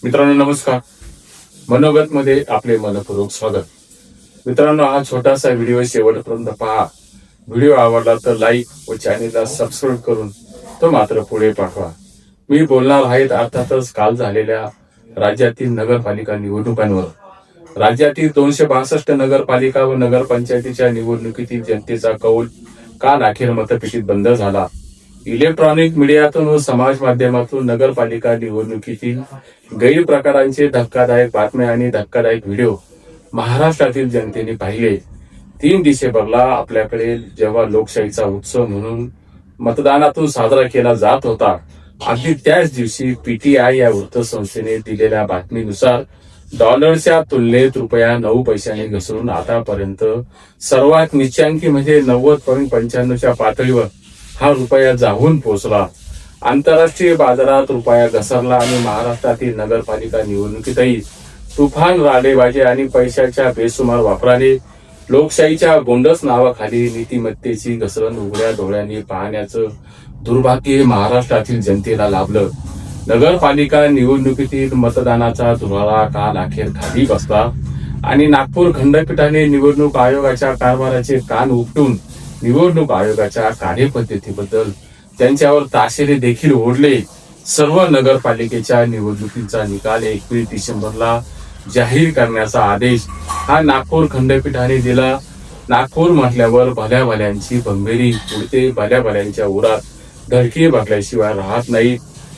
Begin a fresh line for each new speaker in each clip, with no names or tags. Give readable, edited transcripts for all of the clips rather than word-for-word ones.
मित्रांनो नमस्कार. मनोगत मध्ये आपले मनपूर्वक स्वागत. मित्रांनो, हा छोटासा व्हिडिओ शेवटपर्यंत पहा. व्हिडिओ आवडला तर लाईक व चॅनेलला सबस्क्राईब करून तो मात्र पुढे पाठवा. मी बोलणार आहे अर्थातच काल झालेल्या राज्यातील नगरपालिका निवडणुकांवर. राज्यातील 262 नगरपालिका व नगरपंचायतीच्या निवडणुकीतील जनतेचा कौल काल अखेर मतपेटीत बंद झाला. इलेक्ट्रॉनिक मीडियातून व समाज माध्यमातून नगरपालिका निवडणुकीतील गैरप्रकारांचे धक्कादायक बातम्या आणि धक्कादायक व्हिडिओ महाराष्ट्रातील जनतेने पाहिले. 3 डिसेंबरला आपल्याकडे जेव्हा लोकशाहीचा उत्सव म्हणून मतदानातून साजरा केला जात होता, अगदी त्याच दिवशी पीटीआय या वृत्तसंस्थेने दिलेल्या बातमीनुसार डॉलरच्या तुलनेत रुपया 9 पैशांनी घसरून आतापर्यंत सर्वात निच्चांकी म्हणजे 90.95च्या पातळीवर हा रुपया जाऊन पोहोचला. आंतरराष्ट्रीय बाजारात रुपया घसरला आणि महाराष्ट्रातील नगरपालिका निवडणुकीतही तुफान रालेबाजी आणि पैशाच्या बेसुमार वापराने लोकशाहीच्या गोंडस नावाखाली नीतिमत्तेची घसरण उघड्या डोळ्यांनी पाहण्याचं दुर्भाग्य महाराष्ट्रातील जनतेला लाभलं. नगरपालिका निवडणुकीतील मतदानाचा धुराळा काल अखेर खाली बसला आणि नागपूर खंडपीठाने निवडणूक आयोगाच्या कारभाराचे कान उपटून निवडणूक आयोगाच्या कार्यपद्धतीबद्दल त्यांच्यावर ताशेरे देखील ओढले. सर्व नगरपालिकेच्या निवडणुकीचा निकाल 21 डिसेंबरला जाहीर करण्याचा आदेश हा नागपूर खंडपीठाने दिला. नागपूर म्हटल्यावर भल्या भल्यांची भंभेरी उडते, भल्या भल्यांच्या उरात धडकी बघल्याशिवाय राहत नाही.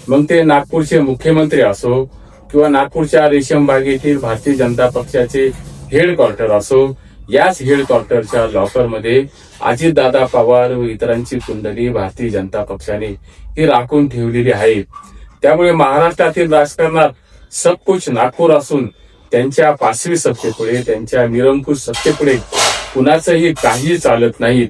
मग ते नागपूरचे मुख्यमंत्री असो किंवा नागपूरच्या रेशीमबागेतील भारतीय जनता पक्षाचे हेडक्वार्टर असो, याच हेडक्वार्टरच्या लॉकरमध्ये अजितदादा पवार व इतरांची कुंडली भारतीय जनता पक्षाने ही राखून ठेवलेली आहे. त्यामुळे महाराष्ट्रातील राजकारणात सब कुछ नागपूर असून त्यांच्या पाचवी सत्तेपुढे, त्यांच्या निरंकुश सत्तेपुढे कुणाचंही काही चालत नाही.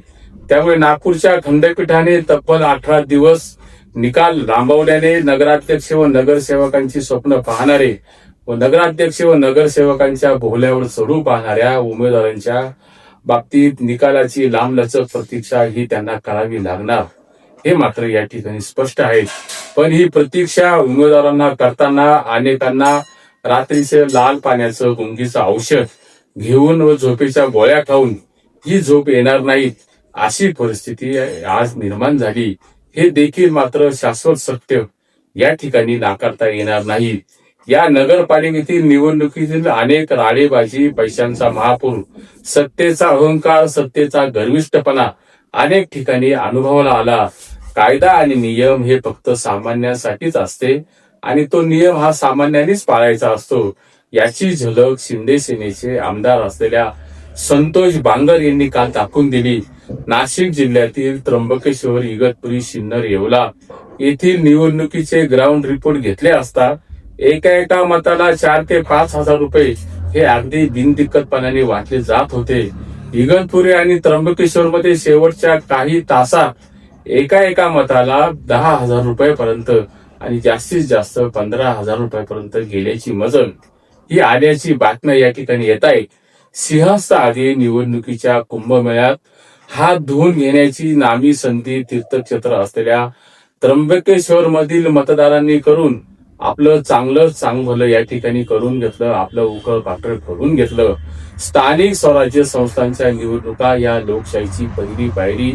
त्यामुळे नागपूरच्या खंडपीठाने तब्बल 18 दिवस निकाल लांबवल्याने नगराध्यक्ष व नगरसेवकांची स्वप्न पाहणारे व नगराध्यक्ष व नगरसेवकांच्या बोहल्यावर चढू पाहणाऱ्या उमेदवारांच्या बाबतीत निकालाची लांबलचक प्रतीक्षा ही त्यांना करावी लागणार, हे मात्र या ठिकाणी स्पष्ट आहे. पण ही प्रतीक्षा उमेदवारांना करताना अनेकांना रात्रीचे लाल पाण्याचं गुंगीचं औषध घेऊन व झोपेच्या गोळ्या खाऊन ही झोप येणार नाही, अशी परिस्थिती आज निर्माण झाली. हे देखील मात्र शाश्वत सत्य या ठिकाणी नाकारता येणार नाही. या नगरपालिकेतील निवडणुकीतील अनेक राळेबाजी, पैशांचा महापूर, सत्तेचा अहंकार, सत्तेचा गर्विष्ठपणा अनेक ठिकाणी अनुभवाला आला. कायदा आणि नियम हे फक्त सामान्यांसाठीच असते आणि तो नियम हा सामान्यांनीच पाळायचा असतो, याची झलक शिंदे सेनेचे आमदार असलेल्या संतोष बांगर यांनी काल दाखवून दिली. नाशिक जिल्ह्यातील त्र्यंबकेश्वर, इगतपुरी, सिन्नर, येवला येथील निवडणुकीचे ग्राउंड रिपोर्ट घेतले असता एका मताला 4 ते 5 हजार रुपये हे अगदी बिनदिक्कतपणाने वाटले जात होते. इगतपुरी आणि त्र्यंबकेश्वर मध्ये शेवटच्या काही तासात एका मताला 10,000 रुपयापर्यंत आणि जास्तीत जास्त 15,000 रुपयापर्यंत गेल्याची मजल ही आल्याची बातम्या या ठिकाणी येत आहे. सिंहस्थ आधी निवडणुकीच्या कुंभमेळ्यात हात धुवून घेण्याची नामी संधी तीर्थक्षेत्र असलेल्या त्र्यंबकेश्वर मधील मतदारांनी करून आपलं चांगलं या ठिकाणी करून घेतलं, आपलं उकळ पाकळ करून घेतलं. स्थानिक स्वराज्य संस्थांच्या निवडणुका या लोकशाहीची पहिली पायरी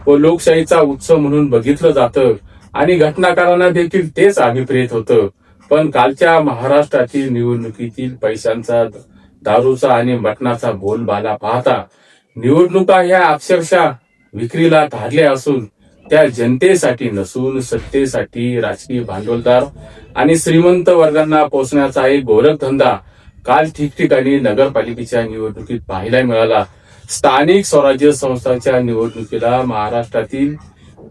व लोकशाहीचा उत्सव म्हणून बघितलं जातं आणि घटनाकारांना देखील तेच अभिप्रेत होतं. पण कालच्या महाराष्ट्रातील निवडणुकीतील पैशांचा, दारूचा आणि मटणाचा बोलबाला पाहता निवडणुका ह्या अक्षरशः विक्रीला धाडल्या असून त्या जनतेसाठी नसून सत्तेसाठी राजकीय भांडवलदार आणि श्रीमंत वर्गांना पोचण्याचा एक गोरखधंदा काल ठिकठिकाणी नगरपालिकेच्या निवडणुकीत पाहायला मिळाला. स्थानिक स्वराज्य संस्थांच्या निवडणुकीला महाराष्ट्रातील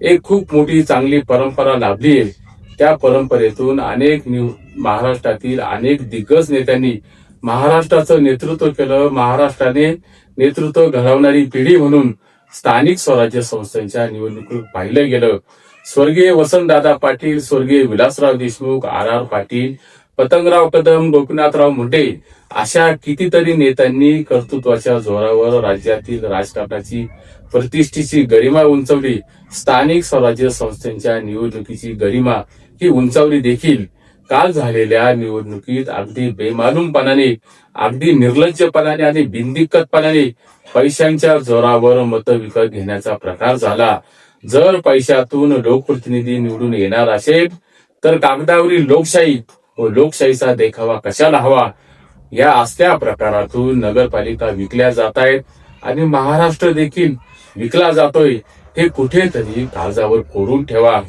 एक खूप मोठी चांगली परंपरा लाभली आहे. त्या परंपरेतून महाराष्ट्रातील अनेक दिग्गज नेत्यांनी महाराष्ट्राचं नेतृत्व केलं. महाराष्ट्राने नेतृत्व घडवणारी पिढी म्हणून स्थानिक स्वराज्य संस्थांच्या निवडणुकीत पाहिलं गेलं. स्वर्गीय वसंतदादा पाटील, स्वर्गीय विलासराव देशमुख, आर पाटील, पतंगराव कदम, गोपीनाथराव मुंडे अशा कितीतरी नेत्यांनी कर्तृत्वाच्या जोरावर राज्यातील राजकारणाची प्रतिष्ठेची गरिमा उंचावली. स्थानिक स्वराज्य संस्थांच्या निवडणुकीची गरिमा ही उंचावली देखील. काल झालेल्या निवडणुकीत अगदी बेमालूमपणाने, अगदी निर्लज्जपणाने आणि बिनदिक्कतपणाने पैशांच्या जोरावर मतं विकत घेण्याचा प्रकार झाला. जर पैशातून लोकप्रतिनिधी निवडून येणार असेल तर कागदावरील लोकशाही व लोकशाहीचा देखावा कशाला हवा? या असल्या प्रकारातून नगरपालिका विकल्या जात आहेत आणि महाराष्ट्र देखील विकला जातोय. हे कुठेतरी काळजावर कोरून ठेवा.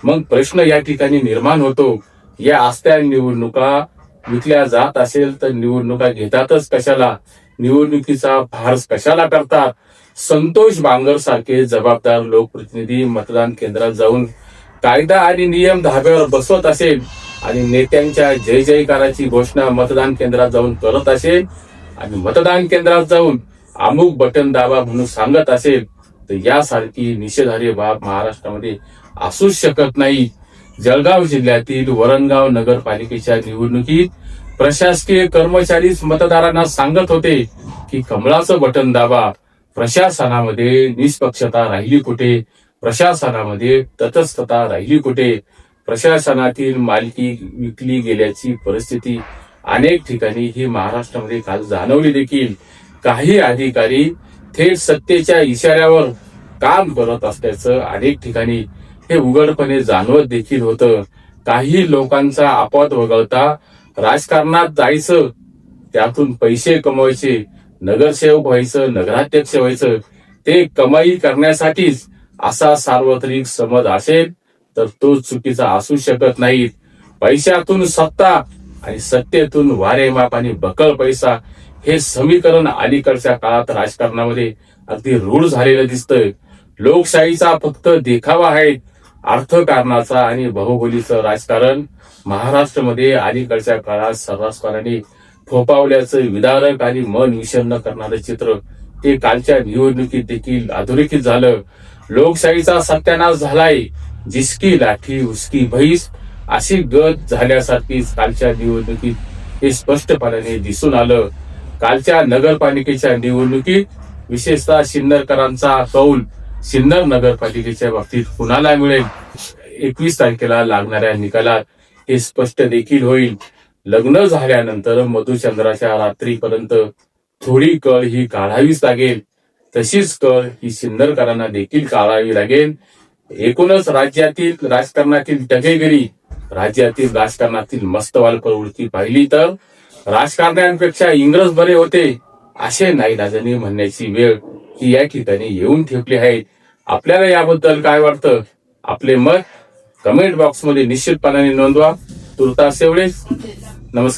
मग प्रश्न या ठिकाणी निर्माण होतो, या असल्या निवडणुका विकल्या जात असेल तर निवडणुका घेतातच कशाला? निवडणुकीचा फार्स कशाला करतात? संतोष बांगर सारखे जबाबदार लोकप्रतिनिधी मतदान केंद्रात जाऊन कायदा आणि नियम धाब्यावर बसवत असेल आणि नेत्यांच्या जय जयकाराची घोषणा मतदान केंद्रात जाऊन करत असेल आणि मतदान केंद्रात जाऊन अमुक बटन दाबा म्हणून सांगत असेल तर यासारखी निषेधार्ह बाब महाराष्ट्रामध्ये असूच शकत नाही. जळगाव जिल्ह्यातील वरणगाव नगरपालिकेच्या निवडणुकीत प्रशासकीय कर्मचारीच मतदारांना सांगत होते की कमळाचं बटन दाबा. प्रशासनामध्ये निष्पक्षता राहिली कुठे? प्रशासनामध्ये तटस्थता राहिली कुठे? प्रशासनातील मालकी विकली गेल्याची परिस्थिती अनेक ठिकाणी ही महाराष्ट्रामध्ये काल जाणवली देखील. काही अधिकारी थेट सत्तेच्या इशाऱ्यावर काम करत असल्याचं अनेक ठिकाणी हे उघडपणे जाणवत देखील होतं. काही लोकांचा अपवाद वगळता राजकारणात जायचं, त्यातून पैसे कमवायचे, नगरसेवक व्हायचं, नगराध्यक्ष व्हायचं, ते कमाई करण्यासाठीच असा सार्वत्रिक समज असेल तर तो चुकीचा असू शकत नाही. पैशातून सत्ता आणि सत्तेतून वारेमाप आणि बकळ पैसा हे समीकरण अलीकडच्या काळात राजकारणामध्ये अगदी रूढ झालेलं दिसतंय. लोकशाहीचा फक्त देखावा आहे. अर्थकारणाचा आणि बाहुबलीचं राजकारण महाराष्ट्रामध्ये अलीकडच्या काळात सर्रासपणाने फोपावल्याचं विदारक आणि मन विषण्ण करणारं चित्र ते कालच्या निवडणुकीत देखील अधोरेखित झालं. लोकशाहीचा सत्यानाश झालाय. जिसकी लाठी उसकी भैस अशी गत झाल्यासारखीच कालच्या निवडणुकीत हे स्पष्टपणाने दिसून आलं. कालच्या नगरपालिकेच्या निवडणुकीत विशेषतः सिन्नरकरांचा कौल सिन्नर नगरपालिकेच्या बाबतीत कुणाला मिळेल? 21 तारखेला लागणाऱ्या निकालात हे स्पष्ट देखील होईल. लग्न झाल्यानंतर मधुचंद्राच्या रात्रीपर्यंत थोडी कळ ही काढावीच लागेल. तशीच कळ ही सिन्नरकरांना देखील काढावी लागेल. एकूणच राज्यातील राजकारणातील टगेगिरी, राज्यातील राजकारणातील मस्तवाल प्रवृत्ती पाहिली तर राजकारण्यांपेक्षा इंग्रज बरे होते असे नाईलाजाने म्हणण्याची वेळ ही या ठिकाणी येऊन ठेपली आहे. आपल्याला याबद्दल काय वाटतं? आपले मत कमेंट बॉक्समध्ये निश्चितपणाने नोंदवा. तुर्तास एवढेच. नमस्कार.